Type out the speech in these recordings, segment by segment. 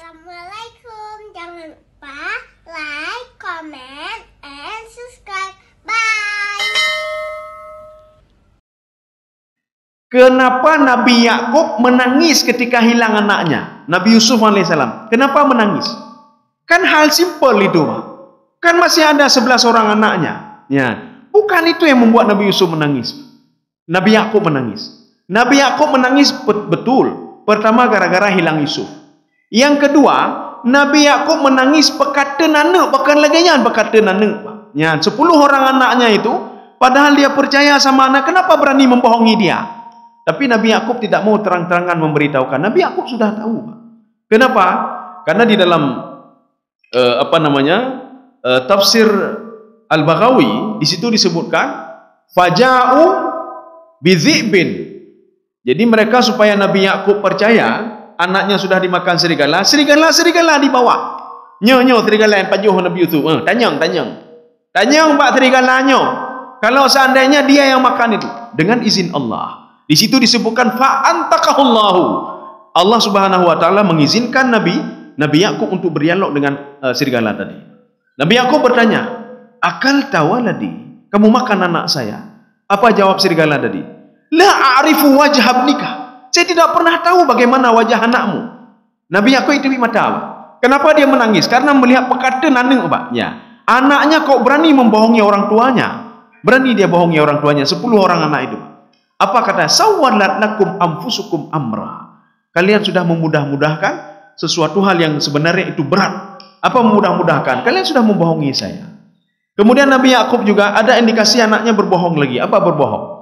Assalamualaikum. Jangan lupa like, comment, and subscribe. Bye. Kenapa Nabi Yakub menangis ketika hilang anaknya? Nabi Yusuf alaihissalam. Kenapa menangis? Kan hal simpel itu. Kan masih ada 11 orang anaknya. Ya. Bukan itu yang membuat Nabi Yusuf menangis. Nabi Yakub menangis. Nabi Yakub menangis betul. Pertama gara-gara hilang Yusuf. Yang kedua, Nabi Yakub menangis berkata anak, bukan lagi yang berkata anak. Ya, 10 orang anaknya itu, padahal dia percaya sama anak, kenapa berani membohongi dia? Tapi Nabi Yakub tidak mau terang-terangan memberitahukan. Nabi Yakub sudah tahu. Kenapa? Karena di dalam tafsir Al-Baghawi, di situ disebutkan faja'u bidzibin. Jadi mereka supaya Nabi Yakub percaya anaknya sudah dimakan serigala, serigala dibawa. Nyo serigala yang pajuh Nabi Yusuf. Tanyang pak serigalanya. Kalau seandainya dia yang makan itu dengan izin Allah. Di situ disebutkan fa'antakahullahu. Allah Subhanahu wa taala mengizinkan Nabi Yakub untuk berdialog dengan serigala tadi. Nabi Yakub bertanya, "Akal tawaladi, kamu makan anak saya?" Apa jawab serigala tadi? "La a'rifu wajh abnika." Saya tidak pernah tahu bagaimana wajah anakmu. Nabi Yakub itu mata. Kenapa dia menangis? Karena melihat perkataan anak, Pak. Ya. Anaknya kok berani membohongi orang tuanya. Berani dia bohongi orang tuanya, 10 orang anak itu. Apa kata? Sawwalat lakum anfusukum amra. Kalian sudah memudah-mudahkan sesuatu hal yang sebenarnya itu berat. Apa memudah-mudahkan? Kalian sudah membohongi saya. Kemudian Nabi Yakub juga ada indikasi anaknya berbohong lagi. Apa berbohong?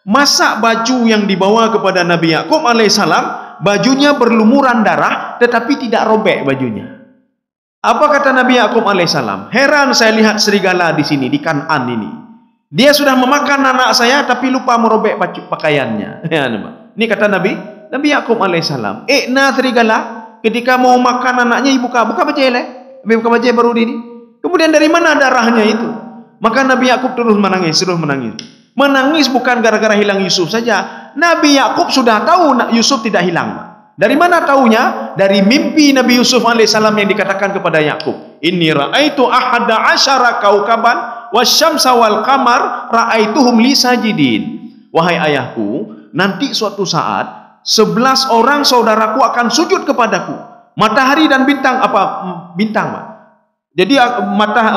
Masak baju yang dibawa kepada Nabi Yakub alaihissalam, bajunya berlumuran darah tetapi tidak robek bajunya. Apa kata Nabi Yakub alaihissalam? Heran saya lihat serigala di sini, di Kan'an ini. Dia sudah memakan anak saya tapi lupa merobek pakaiannya. Ini kata Nabi Yakub alaihissalam. Serigala ketika mau makan anaknya buka baju buka baju baru ini. Kemudian dari mana darahnya itu? Maka Nabi Yakub terus menangis. Menangis bukan gara-gara hilang Yusuf saja. Nabi Yakub sudah tahu Yusuf tidak hilang. Dari mana tahunya? Dari mimpi Nabi Yusuf alaihissalam yang dikatakan kepada Yakub. Inni ra'aitu ahada asyara kaukaban wasyamsa wal qamar ra'aituhum li sajidin. Wahai ayahku, nanti suatu saat 11 orang saudaraku akan sujud kepadaku. Matahari dan bintang bintang. Jadi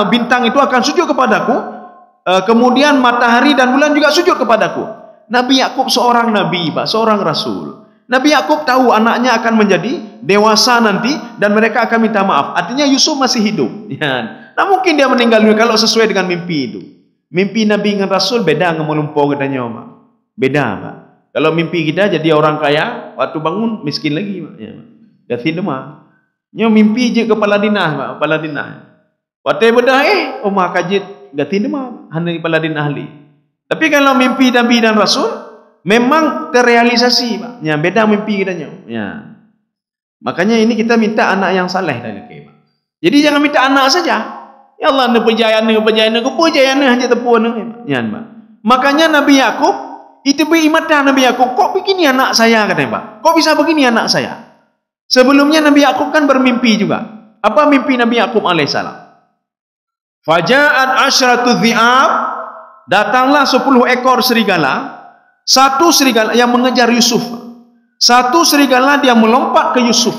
bintang itu akan sujud kepadaku. Kemudian matahari dan bulan juga sujud kepadaku. Nabi Yakub seorang nabi, seorang rasul. Nabi Yakub tahu anaknya akan menjadi dewasa nanti dan mereka akan minta maaf. Artinya Yusuf masih hidup. Ya. Nah mungkin dia meninggal dunia kalau sesuai dengan mimpi itu. Mimpi Nabi dengan Rasul beda dengan melumpur katanya, Pak. Beda, Pak. Kalau mimpi kita jadi orang kaya, waktu bangun miskin lagi, Pak. Ya. Jadi demam. Mimpi je kepala dinas, Pak. Kepala dinas. Waktu bedah rumah kajit gati demam hanya kepala dinas ahli. Tapi kalau mimpi Nabi dan Rasul memang terrealisasi, Pak. Ya, beda mimpi kita. Ya. Makanya ini kita minta anak yang saleh dari kita. Jadi jangan minta anak saja. Ya Allah, kepejayaan hanya tepuan. Ya, Pak. Makanya Nabi Yakub itu berimata Nabi Yakub, kok begini anak saya katanya, Pak. Kok bisa begini anak saya? Sebelumnya Nabi Yakub kan bermimpi juga. Apa mimpi Nabi Yakub alaihissalam? Faja'at asyratu dhi'ab, datanglah 10 ekor serigala. Satu serigala yang mengejar Yusuf. Satu serigala dia melompat ke Yusuf.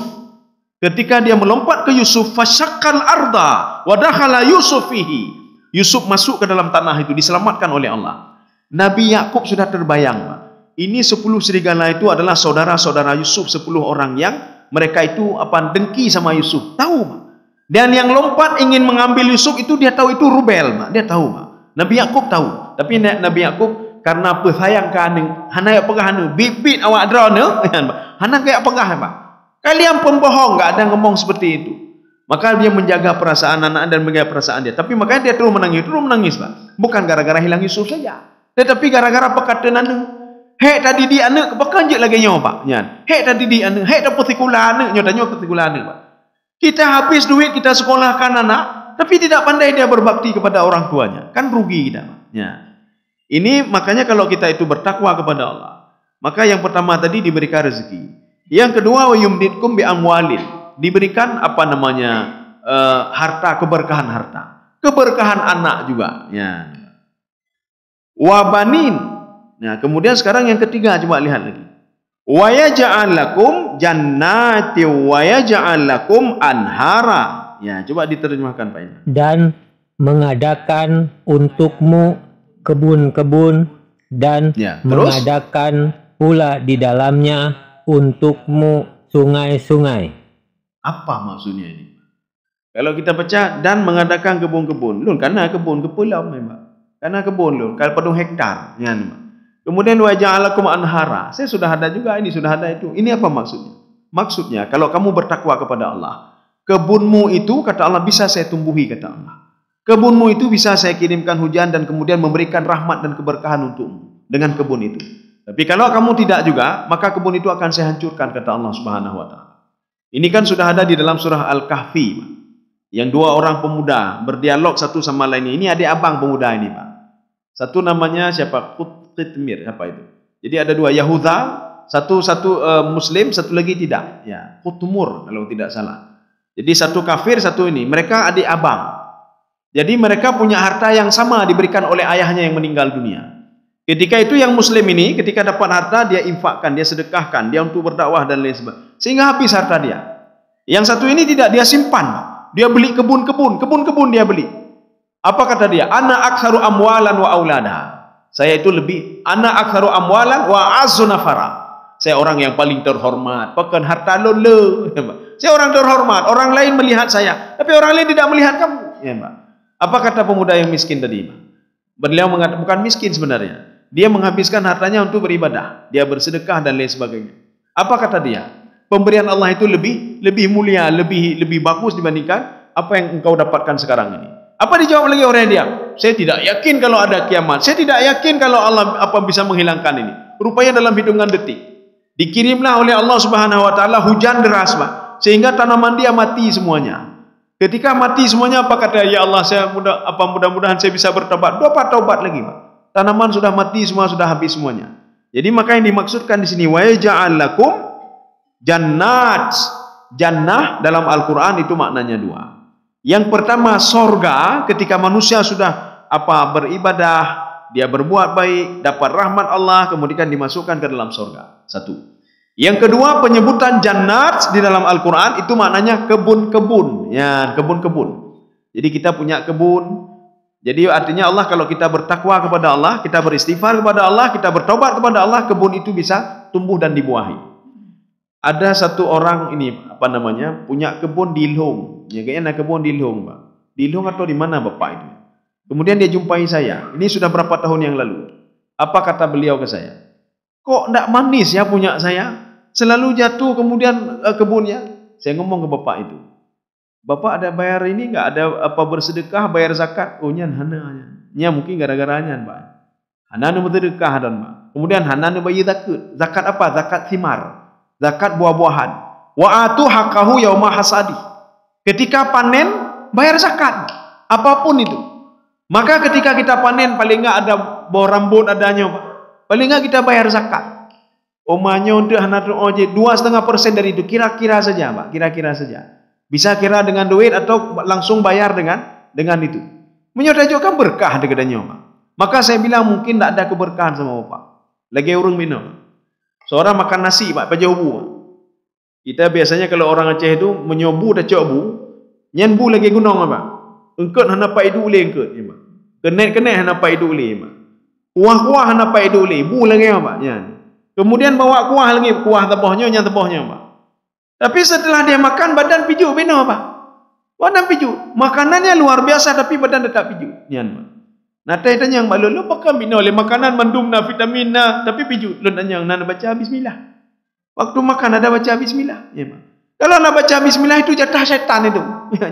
Ketika dia melompat ke Yusuf, fasyaqqal arda wa dakhala Yusuf fihi. Yusuf masuk ke dalam tanah itu, diselamatkan oleh Allah. Nabi Yakub sudah terbayang, Pak. Ini 10 serigala itu adalah saudara-saudara Yusuf, 10 orang yang mereka itu dengki sama Yusuf. Tahu, Pak. Dan yang lompat ingin mengambil Yusuf itu dia tahu itu rubel, Pak. Dia tahu, Pak. Nabi Yakub tahu. Tapi Nabi Yakub karena pesayang ke ane, hana ya pegah ane, bibit awak drone, hana kayak pegah, Pak. Kalian pembohong, enggak ada ngomong seperti itu. Maka dia menjaga perasaan anak dan menjaga perasaan dia. Tapi makanya dia terus menangis, Pak. Bukan gara-gara hilang Yusuf saja. Tetapi gara-gara perkataan ane. Hek tadi di ane kepakan je lagi nyawa, Pak. Hek tadi di ane, hek dapat sekolah ane, nyatanya sekolah ane, Pak. Kita habis duit, kita sekolahkan anak, tapi tidak pandai dia berbakti kepada orang tuanya. Kan rugi kita. Ya. Ini makanya kalau kita itu bertakwa kepada Allah, maka yang pertama tadi diberikan rezeki. Yang kedua, wa yumditkum bi amwalin. diberikan apa namanya harta, keberkahan harta, keberkahan anak juga. Ya. Wabanin. Nah, kemudian sekarang yang ketiga, coba lihat lagi. Wa yaj'al lakum jannati wa yaj'al lakum anhara. Ya, coba diterjemahkan Pak Iman. Dan mengadakan untukmu kebun-kebun dan mengadakan pula di dalamnya untukmu sungai-sungai. Apa maksudnya ini? Kalau kita baca dan mengadakan kebun-kebun, lun karena kebun kepulau memang. Karena kebun lun, kalau penuh hektar, ya. Kemudian wa ja'alakum anhara. Saya sudah ada juga ini, sudah ada itu. Ini apa maksudnya? Maksudnya kalau kamu bertakwa kepada Allah, kebunmu itu kata Allah bisa saya tumbuhi kata Allah. Kebunmu itu bisa saya kirimkan hujan dan kemudian memberikan rahmat dan keberkahan untukmu dengan kebun itu. Tapi kalau kamu tidak juga, maka kebun itu akan saya hancurkan kata Allah Subhanahu wa taala. Ini kan sudah ada di dalam surah Al-Kahfi, Pak. Yang dua orang pemuda berdialog satu sama lainnya. Ini adik abang pemuda ini, Pak. Satu namanya siapa? Qitmir, apa itu? Jadi ada dua, Yahuda, satu Muslim, satu lagi tidak. Ya, Qutmur kalau tidak salah. Jadi satu kafir, satu ini. Mereka adik abang. Jadi mereka punya harta yang sama diberikan oleh ayahnya yang meninggal dunia. Ketika itu yang Muslim ini, ketika dapat harta dia infakkan, dia sedekahkan, dia untuk berdakwah dan lain sebagainya. Sehingga habis harta dia. Yang satu ini tidak, dia simpan. Dia beli kebun-kebun dia beli. Apa kata dia? Ana aktsaru amwalan wa aulada. Saya itu lebih ana aktsaru amwalan wa azzu nafara. Saya orang yang paling terhormat, pekan harta lolo. Saya orang terhormat, orang lain melihat saya, tapi orang lain tidak melihat kamu. Ya, Mbak. Apa kata pemuda yang miskin tadi, Mbak? Beliau mengatakan bukan miskin sebenarnya. Dia menghabiskan hartanya untuk beribadah, dia bersedekah dan lain sebagainya. Apa kata dia? Pemberian Allah itu lebih mulia, lebih bagus dibandingkan apa yang engkau dapatkan sekarang ini. Apa dijawab lagi oleh dia? Saya tidak yakin kalau ada kiamat. Saya tidak yakin kalau Allah bisa menghilangkan ini. Rupanya dalam hitungan detik dikirimlah oleh Allah Subhanahu wa taala hujan deras, Pak, sehingga tanaman dia mati semuanya. Ketika mati semuanya, apa kata ya Allah, mudah-mudahan saya bisa bertobat. Dapat tobat lagi, Pak. Tanaman sudah mati semua, sudah habis semuanya. Jadi maka yang dimaksudkan di sini wa yaj'al lakum jannat. Jannah dalam Al-Qur'an itu maknanya dua. Yang pertama sorga, ketika manusia sudah beribadah, dia berbuat baik, dapat rahmat Allah, kemudian dimasukkan ke dalam sorga. Satu. Yang kedua, penyebutan jannat di dalam Al-Quran itu maknanya kebun-kebun. Ya, kebun-kebun. Jadi kita punya kebun. Jadi artinya Allah kalau kita bertakwa kepada Allah, kita beristighfar kepada Allah, kita bertobat kepada Allah, kebun itu bisa tumbuh dan dibuahi. Ada satu orang ini punya kebun di Ilhong. Ya, kayaknya ada kebun di Ilhong, Pak. Di Ilhong atau di mana Bapak itu? Kemudian dia jumpai saya. Ini sudah berapa tahun yang lalu. Apa kata beliau ke saya? Kok tidak manis ya punya saya? Selalu jatuh kemudian kebunnya. Saya ngomong ke Bapak itu. Bapak ada bayar ini enggak? Ada bersedekah, bayar zakat? Oh, nyan hana. Nya mungkin gara-garanya, Pak. Hana bersedekah dan Pak. Kemudian hana bayar zakat. Zakat apa? Zakat thimar. Zakat buah-buahan. Wa atu haqqahu yauma hasadi. Ketika panen bayar zakat. Apapun itu. Maka ketika kita panen paling enggak ada buah rambut adanya, Pak. Paling enggak kita bayar zakat. Omanya untuk anak ojek 2,5% dari itu, kira-kira saja, Pak. Kira-kira saja. Bisa kira dengan duit atau langsung bayar dengan itu. Menyodajkan berkah dekatnya, Pak. Maka saya bilang mungkin tidak ada keberkahan sama Bapak. Lagi urung minum. Seorang makan nasi, Pak, pakai ubu. Kita biasanya kalau orang Aceh itu menyobu dah cok bu, nyenbu lagi gunung, Pak. Engkut hana pai dule engkut, Pak. Kenet-kenet hana pai dule, Pak. Kuah-kuah hana pai dule, bu lagi, Pak. Kemudian bawa kuah lagi, kuah tebohnya, Pak. Tapi setelah dia makan badan piju beno, Pak. Badan piju. Makanannya luar biasa tapi badan tetap piju. Pak. Nah, tanya yang malu lu pakai beno oleh makanan mandum na vitamin na tapi piju. Lu tanya nak baca bismillah. Waktu makan ada baca bismillah, ya, Pak. Kalau nak baca bismillah itu jatah setan itu.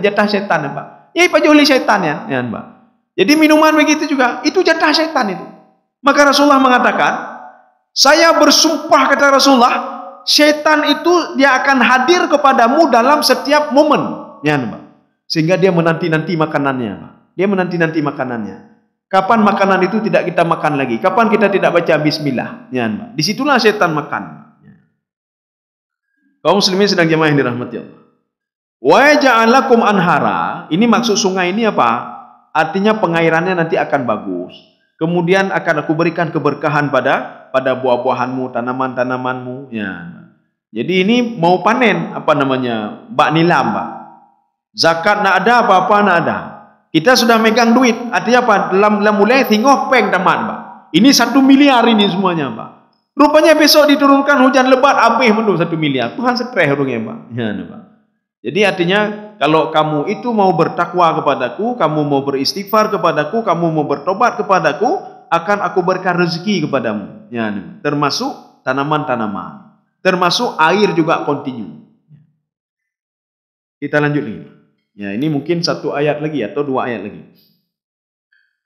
Jatah setan, Pak. Ya, Pak Joli setan ya, Pak. Jadi minuman begitu juga, itu jatah setan itu. Maka Rasulullah mengatakan, saya bersumpah kata Rasulullah, setan itu dia akan hadir kepadamu dalam setiap momen, ya, Pak. Sehingga dia menanti-nanti makanannya, Pak. Dia menanti-nanti makanannya. Kapan makanan itu tidak kita makan lagi? Kapan kita tidak baca bismillah? Ya, Pak. Disitulah setan makan. Kaum muslimin sedang jemaah yang dirahmati Allah. Wa ja'alakum anhara. Ini maksud sungai ini apa? Artinya pengairannya nanti akan bagus. Kemudian akan aku berikan keberkahan pada buah-buahanmu, tanaman-tanamanmu. Ya. Jadi ini mau panen apa namanya? Bak nilam, Pak. Zakat nak ada, apa-apa nak ada. Kita sudah megang duit. Artinya apa? Dalam mulai tinggal peng tamat, Pak. Ini 1 miliar ini semuanya, Pak. Rupanya besok diturunkan hujan lebat, habis mendung 1 miliar. Tuhan stres orangnya, Pak. Ya, Pak. Jadi artinya kalau kamu itu mau bertakwa kepadaku, kamu mau beristighfar kepadaku, kamu mau bertobat kepadaku, akan aku berikan rezeki kepadamu. Ya, termasuk tanaman-tanaman, termasuk air juga kontinu. Kita lanjut lagi. Ya, ini mungkin 1 ayat lagi atau 2 ayat lagi.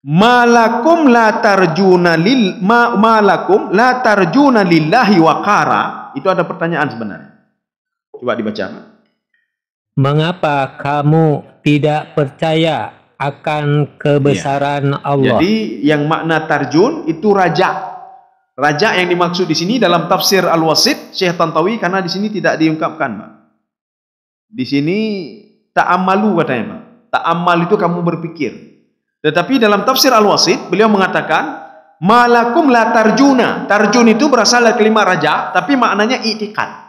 Malakum la tarjuna lillahi waqara. Itu ada pertanyaan sebenarnya. Coba dibaca. Mengapa kamu tidak percaya akan kebesaran Allah? Jadi yang makna tarjun itu raja. Raja yang dimaksud di sini dalam tafsir Al-Wasit Syekh Tantawi, karena di sini tidak diungkapkan, Pak. Di sini ta'ammalu katanya, Pak. Ta'ammal itu kamu berpikir. Tetapi dalam tafsir Al-Wasit beliau mengatakan malakum la tarjuna. Tarjun itu berasal dari kalimat raja, tapi maknanya i'tikad.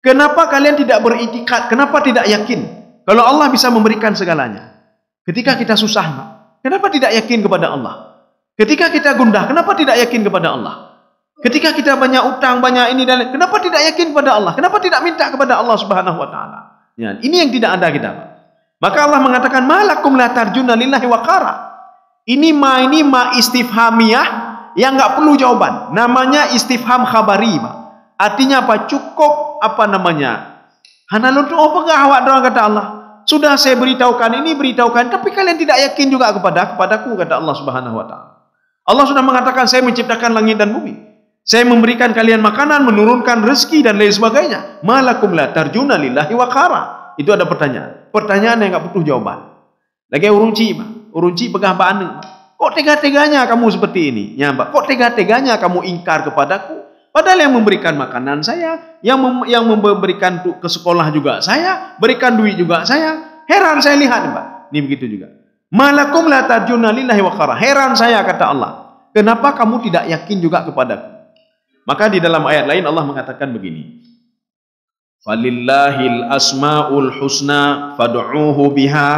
Kenapa kalian tidak beriktikad? Kenapa tidak yakin kalau Allah bisa memberikan segalanya? Ketika kita susah, kenapa tidak yakin kepada Allah? Ketika kita gundah, kenapa tidak yakin kepada Allah? Ketika kita banyak utang, banyak ini dan kenapa tidak yakin kepada Allah? Kenapa tidak minta kepada Allah Subhanahu wa taala? Ya, ini yang tidak ada kita, Pak. Maka Allah mengatakan malakum la tarjuna lillahi waqara. Ini ma istifhamiyah yang enggak perlu jawaban. Namanya istifham khabari, Pak. Artinya apa? Cukup apa namanya? Hanalun tu apa awak doang kata Allah. Sudah saya beritahukan ini, beritahukan, tapi kalian tidak yakin juga kepadaku kata Allah Subhanahu wa taala. Allah sudah mengatakan saya menciptakan langit dan bumi. Saya memberikan kalian makanan, menurunkan rezeki dan lain sebagainya. Malakum la tarjuna lillahi waqara. Itu ada pertanyaan. Pertanyaan yang enggak butuh jawaban. Lagi urunci, Pak. Urunci pegah baan. Kok tega-teganya kamu seperti ini? Ya, Pak. Kok tega-teganya kamu ingkar kepadaku? Padahal yang memberikan makanan saya, yang memberikan ke sekolah juga saya, berikan duit juga saya. Heran saya lihat, Pak. Ini begitu juga. Malakum la tarjuna lillahi waqara. Heran saya kata Allah. Kenapa kamu tidak yakin juga kepadaku? Maka di dalam ayat lain Allah mengatakan begini. Falillahil asmaul husna fad'uuhu biha.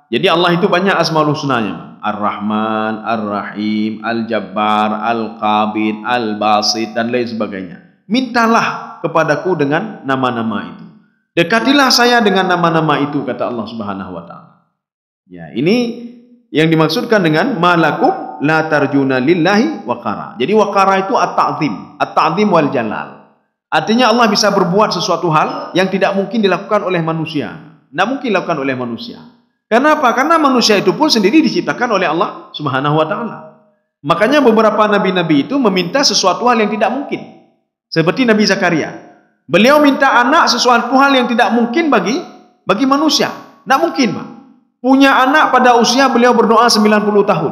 Jadi Allah itu banyak asmaul husnanya. Ar-Rahman, Ar-Rahim, Al-Jabbar, Al-Qabid, Al-Basit dan lain sebagainya. Mintalah kepadaku dengan nama-nama itu. Dekatilah saya dengan nama-nama itu kata Allah Subhanahu wa taala. Ya, ini yang dimaksudkan dengan malakum la tarjuna lillahi waqara. Jadi waqara itu at-ta'zim wal jalal. Artinya Allah bisa berbuat sesuatu hal yang tidak mungkin dilakukan oleh manusia. Tidak mungkin dilakukan oleh manusia. Kenapa? Karena manusia itu pun sendiri diciptakan oleh Allah Subhanahu wa taala. Makanya beberapa nabi-nabi itu meminta sesuatu hal yang tidak mungkin. Seperti Nabi Zakaria. Beliau minta anak sesuatu hal yang tidak mungkin bagi manusia. Tidak mungkin, Pak. Punya anak pada usia beliau berdoa 90 tahun.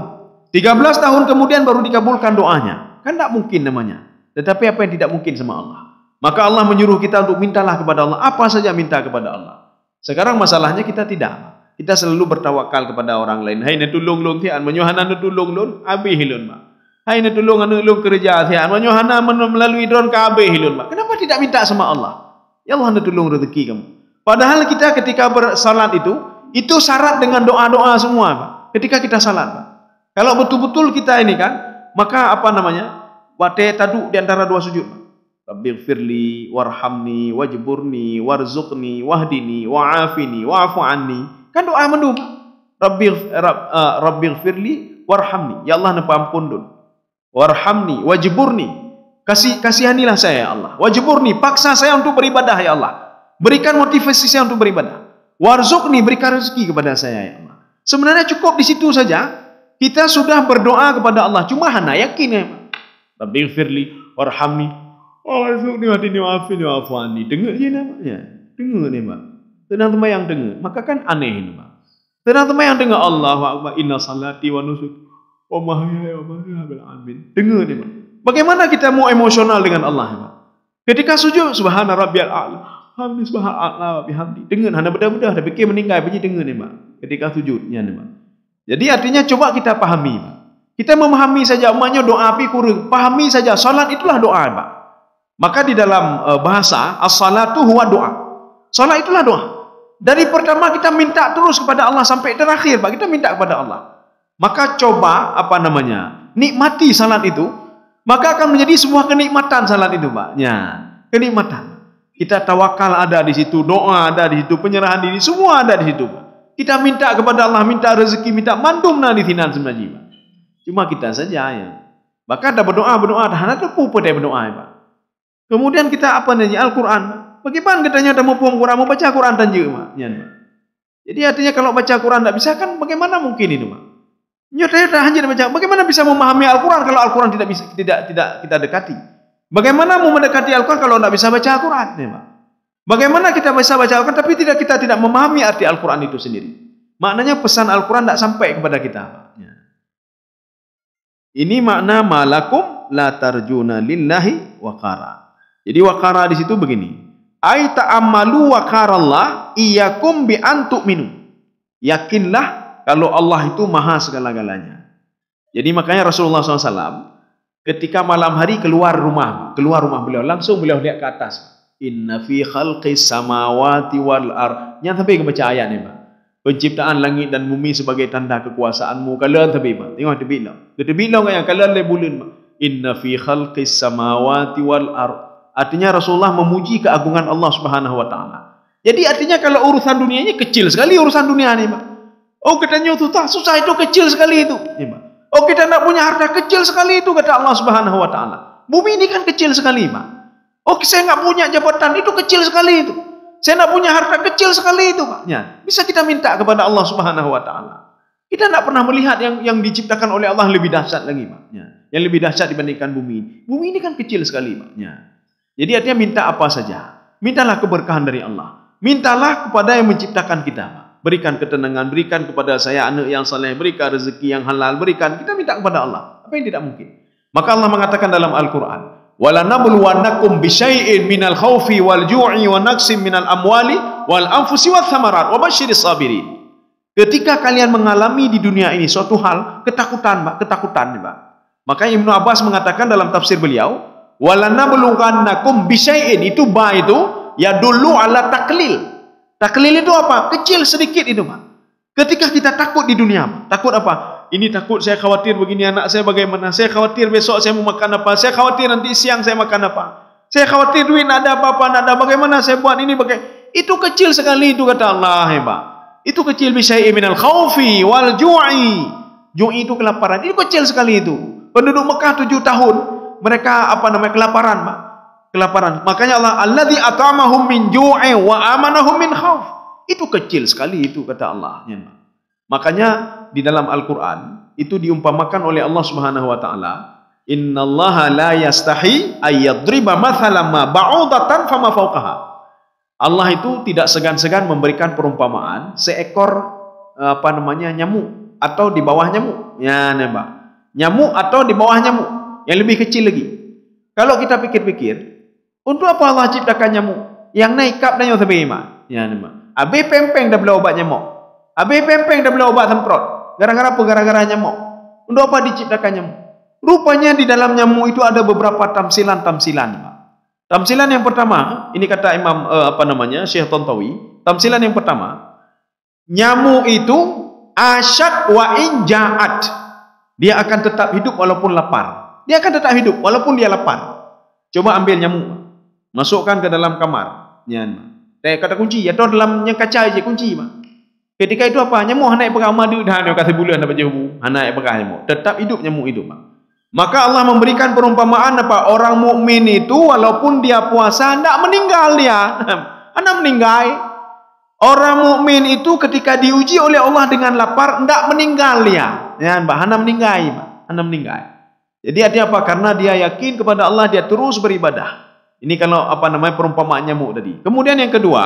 13 tahun kemudian baru dikabulkan doanya. Kan tidak mungkin namanya. Tetapi apa yang tidak mungkin sama Allah? Maka Allah menyuruh kita untuk mintalah kepada Allah. Apa saja minta kepada Allah. Sekarang masalahnya kita tidak. Kita selalu bertawakal kepada orang lain. Hai natulung long tian menyuhana natulung lon abih hilun, Pak. Hai natulung anu kerja tian menyuhana melalui drone ka abih hilun, Pak. Kenapa tidak minta sama Allah? Ya Allah natulung rezeki kamu. Padahal kita ketika bersalat itu syarat dengan doa-doa semua, Pak. Ketika kita salat, Pak. Kalau betul-betul kita ini kan, maka apa namanya? Wate tadu di antara dua sujud, Pak. Rabbighfirli warhamni wajburni warzuqni wahdini wa'afini wa'fu anni. Kan doa mendung. Rabbighfirli warhamni. Ya Allah ampun dun. Warhamni wajburni. Kasihanilah saya ya Allah. Wajburni, paksa saya untuk beribadah ya Allah. Berikan motivasi saya untuk beribadah. Warzuqni, berikan rezeki kepada saya ya Allah. Sebenarnya cukup di situ saja. Kita sudah berdoa kepada Allah. Cuma hana yakin ya. Rabbighfirli warhamni. Warzuqni wahdini wa'afini wa'fu anni. Dengar je namanya. Dengar ni, Pak. Tenang yang dengar, maka kan aneh ini, Pak. Tenang yang dengar Allahu akbar inna salati wa nusuki wa mahyaya wa mamati lillahi alamin. Dengar ni, Pak. Bagaimana kita mau emosional dengan Allah, Pak? Ketika sujud subhana rabbiyal a'la Hamdi subhanallah bihamdi. Dengan hana bedah-bedah dah fikir meninggal pergi dengan ni, Mak. Ketika sujudnya ni, Mak. Jadi artinya coba kita pahami, Mak. Kita memahami saja umpamanya doa pi kurang, pahami saja salat itulah doa, Mak. Maka di dalam bahasa as-salatu huwa doa. Salat itulah doa. Dari pertama kita minta terus kepada Allah sampai terakhir, Pak, kita minta kepada Allah. Maka coba nikmati salat itu, maka akan menjadi sebuah kenikmatan salat itu, Pak. Ya, kenikmatan. Kita tawakal ada di situ, doa ada di situ, penyerahan diri semua ada di situ, Pak. Kita minta kepada Allah, minta rezeki, minta mandum na di sinan sebenarnya, Pak. Cuma kita saja ya. Bahkan ada berdoa dah hana tepu pada berdoa, Pak. Kemudian kita Al-Quran. Bagaimana katanya ada mau Quran, mau baca Quran tanja, Pak. Ya, Pak. Jadi artinya kalau baca Quran tidak bisa kan bagaimana mungkin itu, Pak? Nyata hanya baca. Bagaimana bisa memahami Al-Quran kalau Al-Quran tidak kita dekati? Bagaimana mau mendekati Al-Quran kalau tidak bisa baca Al-Quran? Ya, bagaimana kita bisa baca Al-Quran tapi kita tidak memahami arti Al-Quran itu sendiri? Maknanya pesan Al-Quran tidak sampai kepada kita. Ya. Ini makna malakum la tarjuna lillahi waqara. Jadi waqara di situ begini. Ai ta'ammalu waqarallah iyyakum bi an tu'minu. Yakinlah kalau Allah itu maha segala-galanya. Jadi makanya Rasulullah SAW ketika malam hari keluar rumah beliau, langsung beliau lihat ke atas. Inna fi khalqis samawati wal ard. Yang sampai baca ayat ni, Pak. Penciptaan langit dan bumi sebagai tanda kekuasaanmu. Kalian tapi, Pak. Tengok tepi lah. Tepi lah yang kalian le bulan, Pak. Inna fi khalqis samawati wal ard. Artinya Rasulullah memuji keagungan Allah Subhanahu wa taala. Jadi artinya kalau urusan dunianya kecil sekali urusan dunia ni, Pak. Oh, katanya itu tak susah, itu kecil sekali itu. Ya, Pak. Oh, kita nak punya harta kecil sekali itu, kata Allah Subhanahu wa taala. Bumi ini kan kecil sekali, Pak. Oh, saya enggak punya jabatan, itu kecil sekali itu. Saya nak punya harta kecil sekali itu, Pak. Ya, bisa kita minta kepada Allah Subhanahu wa taala. Kita enggak pernah melihat yang diciptakan oleh Allah lebih dahsyat lagi, Pak. Ya, yang lebih dahsyat dibandingkan bumi ini. Bumi ini kan kecil sekali, Pak. Ya. Jadi artinya minta apa saja. Mintalah keberkahan dari Allah. Mintalah kepada yang menciptakan kita, Pak. Berikan ketenangan, berikan kepada saya anak yang saleh, berikan rezeki yang halal, berikan. Kita minta kepada Allah. Apa yang tidak mungkin? Maka Allah mengatakan dalam Al-Quran, وَلَنَبْلُوَنَّكُمْ بِشَيْءٍ مِنَ الْخَوْفِ وَالْجُوعِ وَنَقْصٍ مِنَ الْأَمْوَالِ وَالْأَنْفُسِ وَالثَّمَرَاتِ وَبَشِّرِ الصَّابِرِينَ. Ketika kalian mengalami di dunia ini suatu hal ketakutan, Pak, ketakutan, Pak. Maka Ibnu Abbas mengatakan dalam tafsir beliau, وَلَنَبْلُوَنَّكُمْ بِشَيْءٍ, itu ba itu ya dulu ala taklil. Taklil itu apa? Kecil sedikit itu, Pak. Ketika kita takut di dunia, Pak. Takut apa? Ini takut, saya khawatir begini anak saya bagaimana. Saya khawatir besok saya mau makan apa. Saya khawatir nanti siang saya makan apa. Saya khawatir duit nak ada apa-apa, nak ada bagaimana saya buat ini itu kecil sekali itu, kata Allah, ya, Pak. Itu kecil bisyai'in minal khaufi wal ju'i. Ju'i itu kelaparan. Itu kecil sekali itu. Penduduk Mekah 7 tahun mereka kelaparan, Pak. Kelaparan. Makanya Allah, alladzi at'amahum min ju'i wa amanahum min khauf. Itu kecil sekali itu, kata Allah. Ya. Makanya di dalam Al-Quran itu diumpamakan oleh Allah Subhanahu wa taala, innallaha la yastahi ay yadriba mathalan ma ba'udatan fama fawqaha. Allah itu tidak segan-segan memberikan perumpamaan seekor nyamuk atau di bawah nyamuk. Ya, Pak. Nyamuk atau di bawah nyamuk yang lebih kecil lagi. Kalau kita pikir-pikir, untuk apa Allah ciptakan nyamuk? Yang naik kap dan yang sebagainya. Ya, Pak. Habis pempeng dah beli obat nyamuk. Habis pempeng dah beli obat semprot. Gara-gara apa? Gara-gara nyamuk. Untuk apa diciptakan nyamuk? Rupanya di dalam nyamuk itu ada beberapa tamsilan-tamsilan, Pak. Tamsilan yang pertama, ini kata Imam Syekh Tantawi. Tamsilan yang pertama, nyamuk itu asyad wa inja'at. Dia akan tetap hidup walaupun lapar. Dia akan tetap hidup walaupun dia lapar. Coba ambil nyamuk, masukkan ke dalam kamar. Ya, kata kunci atau dalam yang kaca aja kunci, Pak. Ketika itu apa? Nyamuk naik pegang madu dah dia kata bulan apa jauh. Naik pegang nyamuk. Tetap hidup nyamuk itu, Pak. Maka Allah memberikan perumpamaan apa? Orang mukmin itu walaupun dia puasa enggak meninggal dia. Anak meninggal. Orang mukmin itu ketika diuji oleh Allah dengan lapar enggak meninggal dia. Ya, Pak, anak meninggal, Pak. Anak meninggal. Jadi artinya apa? Karena dia yakin kepada Allah, dia terus beribadah. Ini kalau perumpamaan nyamuk tadi. Kemudian yang kedua,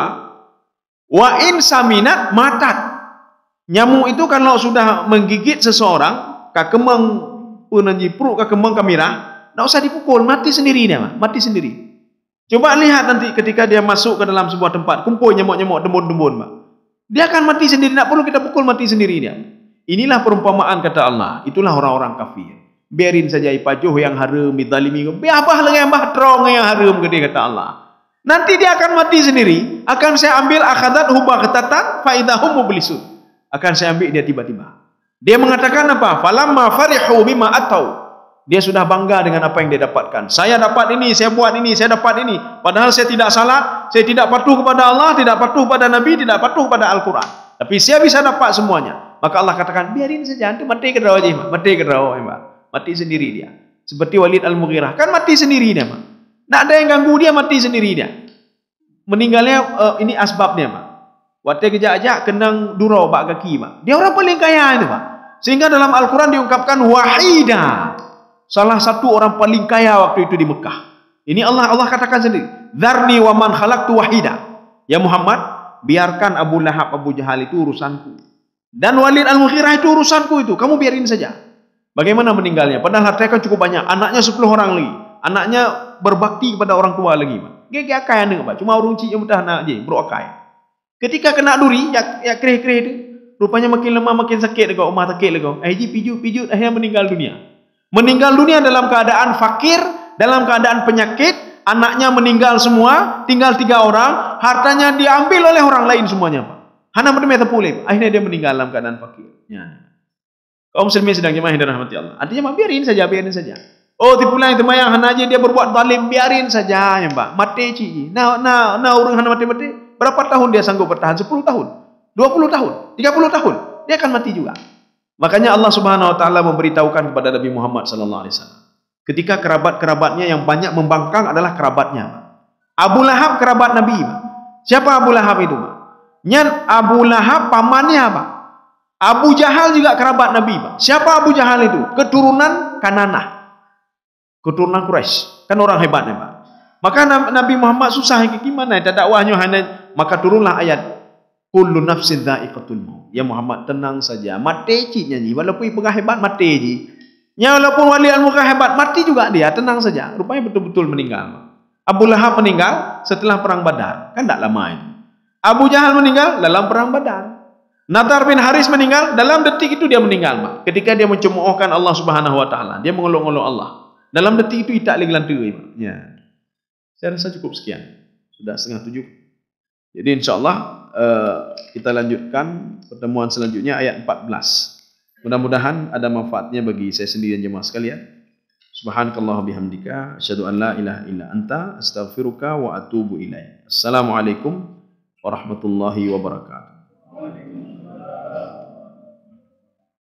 wa in saminat matat. Nyamuk itu kalau sudah menggigit seseorang, kakemeng punanji perut kakemeng kamera, enggak usah dipukul, mati sendiri dia, mati sendiri. Coba lihat nanti ketika dia masuk ke dalam sebuah tempat, kumpul nyamuk-nyamuk, dembun-dembun, Pak. Dia akan mati sendiri, tidak perlu kita pukul, mati sendiri dia. Inilah perumpamaan kata Allah. Itulah orang-orang kafir. Biarin saja ipajuh yang haram, bizalimi. Biabah lagi yang bahtrong yang haram, gede kata Allah. Nanti dia akan mati sendiri. Akan saya ambil akhadat hubah ketatan, faidahum mublisun. Akan saya ambil dia tiba-tiba. Dia mengatakan apa? Falamma farihu bima atau. Dia sudah bangga dengan apa yang dia dapatkan. Saya dapat ini, saya buat ini, saya dapat ini. Padahal saya tidak salat, saya tidak patuh kepada Allah, tidak patuh pada Nabi, tidak patuh pada Al-Quran. Tapi saya bisa dapat semuanya. Maka Allah katakan, biarin saja, nanti mati ke rawa je, mati ke rawa, mati sendiri dia. Seperti Walid Al-Mughirah, kan mati sendiri dia, Mak. Tak ada yang ganggu dia, mati sendiri dia. Meninggalnya ini asbabnya, Mak. Waktu kejak-kejak kendang durau bak kaki, Mak. Dia orang paling kaya itu, Mak. Sehingga dalam Al-Quran diungkapkan wahida. Salah satu orang paling kaya waktu itu di Mekah. Ini Allah katakan sendiri. Dzarni wa man khalaqtu wahida. Ya Muhammad, biarkan Abu Lahab, Abu Jahal itu urusanku. Dan Walid Al-Mughirah itu urusanku itu. Kamu biarin saja. Bagaimana meninggalnya? Padahal hartanya kan cukup banyak. Anaknya 10 orang lagi. Anaknya berbakti kepada orang tua lagi. Gak kaya nih, Pak. Cuma orang cik yang mudah nak je, berokai. Ketika kena duri, ya kerih-kerih itu. Rupanya makin lemah, makin sakit dekat rumah sakit lagi. Pijut, akhirnya meninggal dunia. Meninggal dunia dalam keadaan fakir, dalam keadaan penyakit, anaknya meninggal semua, tinggal 3 orang, hartanya diambil oleh orang lain semuanya, Pak. Hana berdemai terpulih. Akhirnya dia meninggal dalam keadaan fakir. Ya. Kaum muslimin sedang jemaah yang dirahmati Allah. Artinya, biarin saja. Oh, tipulah yang temayang hana aja dia berbuat zalim, biarin saja, ya, Pak. Mati cik. Nah orang hana mati. Berapa tahun dia sanggup bertahan? 10 tahun, 20 tahun, 30 tahun. Dia akan mati juga. Makanya Allah Subhanahu wa taala memberitahukan kepada Nabi Muhammad sallallahu alaihi wasallam. Ketika kerabat-kerabatnya yang banyak membangkang adalah kerabatnya. Abu Lahab kerabat Nabi. Siapa Abu Lahab itu? Nyan Abu Lahab pamannya apa? Abu Jahal juga kerabat Nabi. Siapa Abu Jahal itu? Keturunan Kananah. Keturunan Quraisy. Kan orang hebatnya, Pak. Maka Nabi Muhammad susah gimana tak dakwahnya hanya, maka turunlah ayat kullu nafsin dha'iqatul maut. Ya Muhammad, tenang saja. Mati cik nyanyi. Walaupun pegah hebat, mati je. Ya walaupun Walid Al-Mughirah hebat, mati juga dia. Tenang saja. Rupanya betul-betul meninggal. Abu Lahab meninggal setelah perang Badar. Kan tak lama itu. Abu Jahal meninggal dalam perang Badar. Nadar bin Haris meninggal. Dalam detik itu dia meninggal, Mak. Ketika dia mencemoohkan Allah Subhanahu wa taala. Dia mengeluh-ngeluh Allah. Dalam detik itu itak lagi lantai. Ya. Saya rasa cukup sekian. Sudah 6:30. Jadi insyaAllah kita lanjutkan pertemuan selanjutnya ayat 14. Mudah-mudahan ada manfaatnya bagi saya sendiri dan jemaah sekalian. Subhanakallah bihamdika asyhadu an la ilaha illa anta astaghfiruka wa atubu ilaik. Assalamualaikum warahmatullahi wabarakatuh.